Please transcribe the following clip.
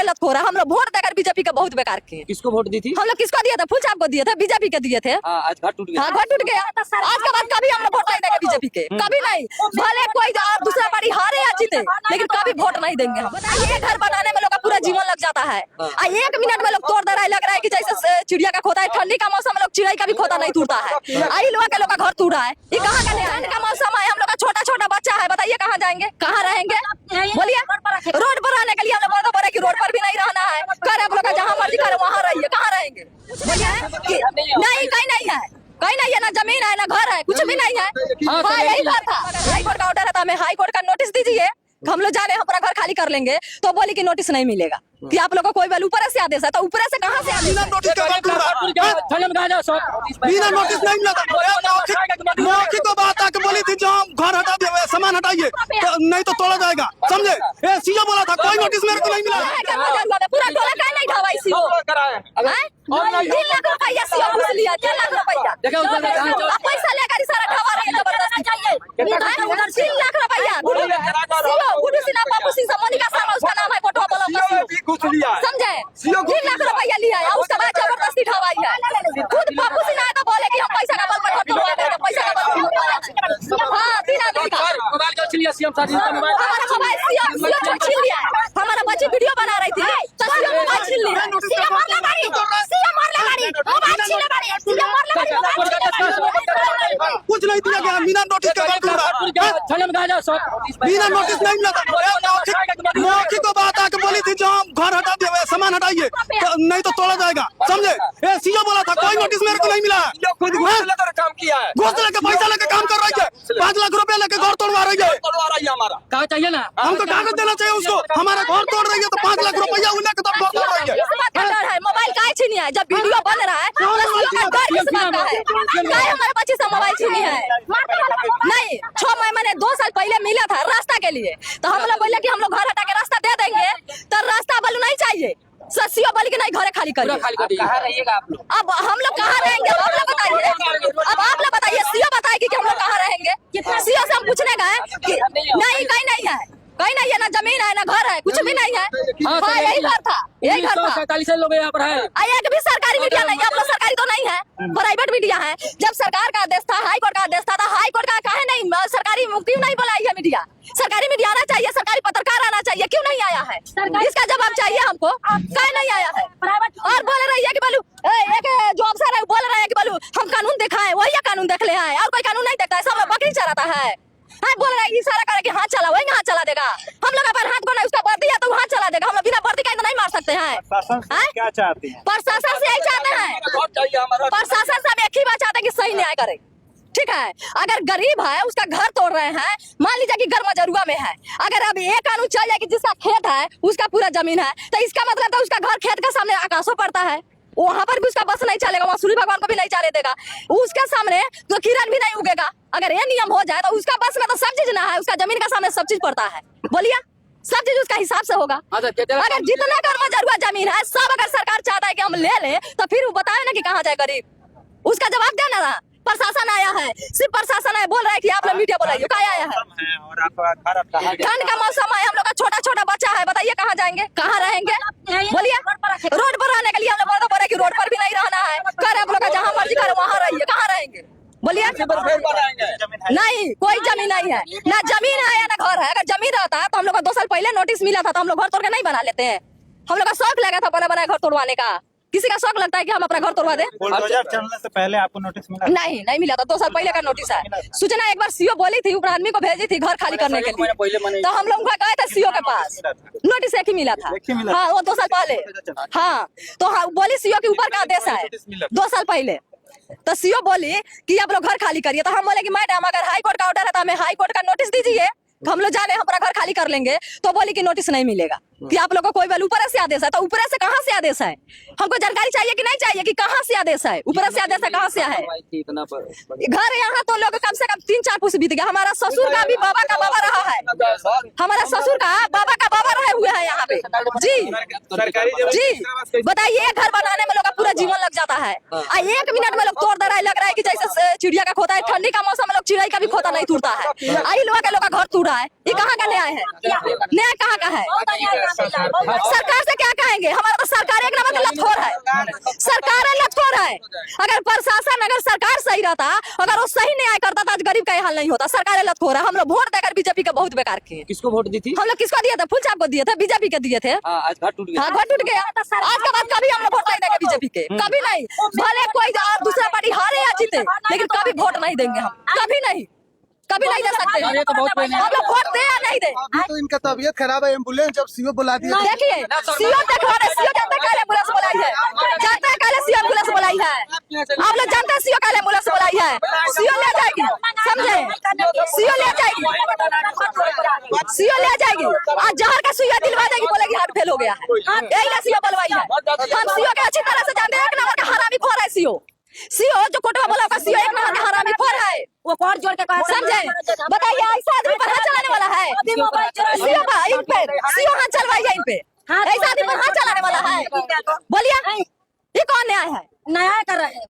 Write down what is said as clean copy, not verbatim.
सारे लतखोर है। हम लोग वोट देकर बीजेपी के बहुत बेकार किए। किसको वोट दी थी? हम लोग किसको दिए थे? फुल छाप को दिए थे, बीजेपी के दिए थे। आज घर टूट गया। हाँ, घर टूट गया। आज के बाद कभी हम लोग वोट नहीं देंगे बीजेपी के, कभी नहीं। भले कोई दूसरा पार्टी हारे या जीते, लेकिन कभी वोट नहीं देंगे हम। बताइए, घर बनाने में लोग का पूरा जीवन लग जाता है, 1 मिनट में लोग तोड़ दे रहा है। लग रहा है कि जैसे चिड़िया का खोता है। ठंडी का मौसम में लोग चिड़िया का भी खोता नहीं टूटता है। आई लोग के लोग का घर टूटा है। ये कहाँ का ठंड का मौसम है, हम लोग का छोटा छोटा बच्चा है। बताइए कहाँ जाएंगे, कहाँ रहेंगे? बोलिए, रोड पर रहने के लिए हम लोग बोल रहे कि रोड पर भी नहीं रहना है। कर आप लोग का जहाँ मर्जी करे वहाँ रहिए, कहाँ रहेंगे? नहीं, कहीं नहीं है, कहीं नहीं है। ना जमीन है, ना घर है, कुछ भी नहीं है। हाँ, यही बात था। हाई कोर्ट का ऑर्डर है, हमें हाई कोर्ट का नोटिस दीजिए। हम लोग जा रहे हैं, अपना घर खाली कर लेंगे। तो बोली कि नोटिस नहीं मिलेगा, कि आप लोगों को कोई बार ऊपर से आदेश है। तो ऊपर से कहाँ से आदेश? बिना नोटिस के नहीं मिला। मौखिक तो बात आके बोली थी, जो घर हटा दिए, सामान हटाइए, नहीं तो तोड़ा जाएगा, समझे? सीओ बोला था, कोई नोटिस मेरे को नहीं मिला। पूरा टोला का नहीं ढावाई सीओ। 3 लाख रुपया सीओ घुस लिया, 3 लाख रुपया। पैसा लेकर सारा ढावा रही है जबरदस्ती। 3 लाख रुपया सीओ गुडू सिन्हा, पप्पू सिंह, मोनिका शर्मा उसका नाम है, फोटो बोलो समझे? 3 लाख रुपया लिया है, उसके बाद जबरदस्ती ढावाई है। खुद पप्पू सिन्हा तो बोले कि हम पैसा का बल पर तोड़वा देंगे, पैसा का बल। हाँ, 3 आदमी का मोबाइल क्यों छीन लिया? सीएम साहब मोबाइल, हमारा मोबाइल सीएम छीन लिया है। हमारा बच्ची वीडियो बना रही थी, तो सीएम मोबाइल छीन लिया। सीएम मार ले गाड़ी, सीएम मार ले गाड़ी, मोबाइल छीन ले गाड़ी, सीएम मार ले गाड़ी, मोबाइल छीन ले गाड़ी। कुछ नहीं दिया गया, बिना नोटिस के बिना नोटिस नहीं मिला। मौखिक तो बात आके बोली थी, जो घर हटा दिए, सामान हटाइए, नहीं तो तोड़ा जाएगा, समझे? सीओ बोला था, कोई नोटिस मेरे को नहीं मिला। खुद काम किया है, घूस लेके पैसा लेके काम कर रही है, 5 लाख रुपया लेके घर तोड़वा रही है। हमारा कहा चाहिए ना, हमको कागज देना चाहिए उसको। हमारा घर तोड़ रही है तो 5 लाख रुपया लेके तब घर तोड़ रही है। किस बात का डर है? मोबाइल काहे छीनी है? जब वीडियो बन रहा है तो सीओ का डर किस बात का है? काहे हमारे बच्चे से मोबाइल छीनी है? नहीं, 6 महीने 2 साल पहले मिला था रास्ता के लिए, तो हम लोग बोले कि हम लोग घर हटा के रास्ता दे देंगे, तो रास्ता बोलो नहीं चाहिए। सीओ बोली कि नहीं, घर खाली करिए। कहाँ रहिएगा आप लोग? अब हम लोग कहाँ रहेंगे? आप लोग बताइए। अब आप लोग बताइए, सीओ बताएगी कि हम लोग कहाँ रहेंगे। सीओ से हम पूछने गए कि नहीं, कहीं नहीं है, कहीं नहीं है। ना जमीन है, ना घर है, कुछ भी नहीं है। हाँ, यही घर था, यही घर था। 47 लोग यहाँ पर है। एक भी सरकारी मीडिया नहीं है। आप लोग सरकारी तो नहीं है, प्राइवेट मीडिया है। जब सरकार का आदेश था, हाई कोर्ट का आदेश था, हाई कोर्ट का काहे नहीं सरकारी मुक्ति नहीं बुलाई है मीडिया? सरकारी मीडिया आना चाहिए, सरकारी पत्रकार आना चाहिए, क्यों नहीं आया है? इसका जवाब चाहिए हमको, काहे नहीं आया है? और बोल रही है कि बोलू एक जो अफसर है बोल रहा है कि बोलू हम कानून देखा है, वही कानून देख ले है, और कोई कानून नहीं देखता है। सब लोग बकरी चलाता है। हाँ, बोल रहा है इशारा करे कि हाथ चला, वही हाथ चला देगा। हम लोग पर हाथ को नहीं, उसका वर्दी है तो हाथ चला देगा। हम लोग बिना वर्दी का तो नहीं मार सकते हैं। क्या चाहते हैं? प्रशासन से यही चाहते हैं, प्रशासन से हम एक ही बात चाहते हैं कि सही न्याय करे। ठीक है, अगर गरीब है, उसका घर तोड़ रहे हैं, मान लीजिए कि घर मजरुआ में है, अगर अब ये कानून चल जाए कि जिसका खेत है, उसका पूरा जमीन है, तो इसका मतलब तो उसका घर खेत के सामने आकाशों पड़ता है, वहां पर भी उसका बस नहीं चलेगा, वहाँ सूर्य भगवान को भी नहीं चले देगा, उसके सामने तो किरण भी नहीं उगेगा। अगर ये नियम हो जाए तो उसका बस में तो सब चीज ना है, उसका जमीन का सामने सब चीज पड़ता है। बोलिए, सब चीज उसका हिसाब से होगा। अगर जितना घर मजरुआ जमीन है सब अगर सरकार चाहता है कि हम ले लें, तो फिर वो बताए ना कि कहाँ जाए गरीब, उसका जवाब देना ना। प्रशासन आया है, सिर्फ प्रशासन है, बोल रहा है कि आप लोग मीडिया बुलाइए, क्या आया है? ठंड का मौसम है, हम लोग का छोटा छोटा बच्चा है। बताइए कहाँ जाएंगे, कहाँ रहेंगे? बोलिए, रोड पर रहने के लिए हम लोग बोल रहे कि रोड पर भी नहीं रहना है। कर आप लोग का जहाँ मर्जी करे वहाँ रहिए, कहाँ रहेंगे? बोलिए, नहीं, कोई जमीन नहीं है, ना जमीन है ना घर है। अगर जमीन रहता है तो हम लोग को 2 साल पहले नोटिस मिला था, तो हम लोग घर तोड़ के नहीं बना लेते हैं। हम लोग का शौक लगा था बना बनाए घर तोड़वाने का। किसी का शौक लगता है कि हम अपना घर तोड़वा दें? बुलडोजर चलने से पहले आपको नोटिस मिला? नहीं मिला था, 2 साल पहले का नोटिस है। सूचना एक बार सीओ बोली थी, ऊपर आदमी को भेजी थी घर खाली करने के लिए, तो हम लोग गए थे सीओ के पास, नोटिस एक ही मिला था। हाँ, वो 2 साल पहले। हाँ, तो हाँ, बोली सीओ के ऊपर का आदेश है 2 साल पहले, तो सीओ बोली कि आप लोग घर खाली करिए। तो हम बोले कि मैडम अगर हाई कोर्ट का ऑर्डर है तो हमें हाई कोर्ट का नोटिस दीजिए, हम लोग जा रहे हैं, अपना घर खाली कर लेंगे। तो बोली कि नोटिस नहीं मिलेगा, कि आप लोगों को कोई बार ऊपर से आदेश है। तो ऊपर से कहाँ से आदेश है? हमको जानकारी चाहिए कि नहीं चाहिए कि कहाँ से आदेश है, ऊपर से आदेश है, कहाँ से है? घर यहाँ तो लोग कम से कम 3-4 पुरुष बीत गया। हमारा ससुर का भी बाबा का बाबा रहा है, हमारा ससुर का बाबा का बाबा रहे हुए हैं यहाँ पे। जी बताइए, घर बनाने में लोग का पूरा जीवन लग जाता है, 1 मिनट में लोग तोड़ दे रहा है। लग रहा है कि जैसे चिड़िया का खोता है, ठंडी का मौसम में लोग चिड़िया का भी खोता नहीं टूटता है। आई लोग के लोग का घर टूटा है, ये कहाँ का न्याय है? न्याय कहाँ का है? सरकार से क्या कहेंगे? हमारा तो सरकार एक नंबर का लतखोर है, सरकार लतखोर है। अगर प्रशासन, अगर सरकार सही रहता, अगर वो सही न्याय करता तो आज गरीब का ये हाल नहीं होता। सरकार लतखोर है। हम लोग वोट देकर बीजेपी के बहुत बेकार किए। किसको वोट दी थी? हम लोग किसको दिए थे? फुल छाप को दिए थे, बीजेपी के दिए थे। आज घर टूट गया। हाँ, घर टूट गया। आज के बाद कभी हम लोग वोट नहीं देंगे बीजेपी के, कभी नहीं। भले कोई दूसरा पार्टी हारे या जीते, लेकिन कभी वोट नहीं देंगे हम, कभी नहीं, कभी नहीं दे सकते। ये तो बहुत पहले हम लोग वोट दे या नहीं दे। अभी तो इनका तबीयत खराब है, एम्बुलेंस जब सीओ बुला दिया। देखिए, सीओ देखो रे, सीओ जानते हैं काले एम्बुलेंस बुलाई है, जानते हैं काले सीओ एम्बुलेंस बुलाई है। आप लोग जानते हैं सीओ काले एम्बुलेंस बुलाई है। सीओ ले जाएगी, समझे? सीओ ले जाएगी, सीओ ले जाएगी। आज जहर का सुइया दिलवा देगी, बोलेगी हार्ट फेल हो गया है। यही ना सीओ बुलवाई है। हम सीओ के अच्छी तरह से जानते हैं, एक नंबर का हरामी खोर है सीओ। सीओ जो कोटवा बोला होगा, सीओ एक नंबर का हरामी खोर है। वो कौन जोड़ के कहा? समझे? बताइए, ऐसा आदमी पर हाथ चलाने वाला है? सीओ का इन पे सीओ हाथ चलवाइए इन पे। ऐसा आदमी पर हाथ चलाने वाला है? बोलिए, ये कौन न्याय है? नया कर रहे हैं।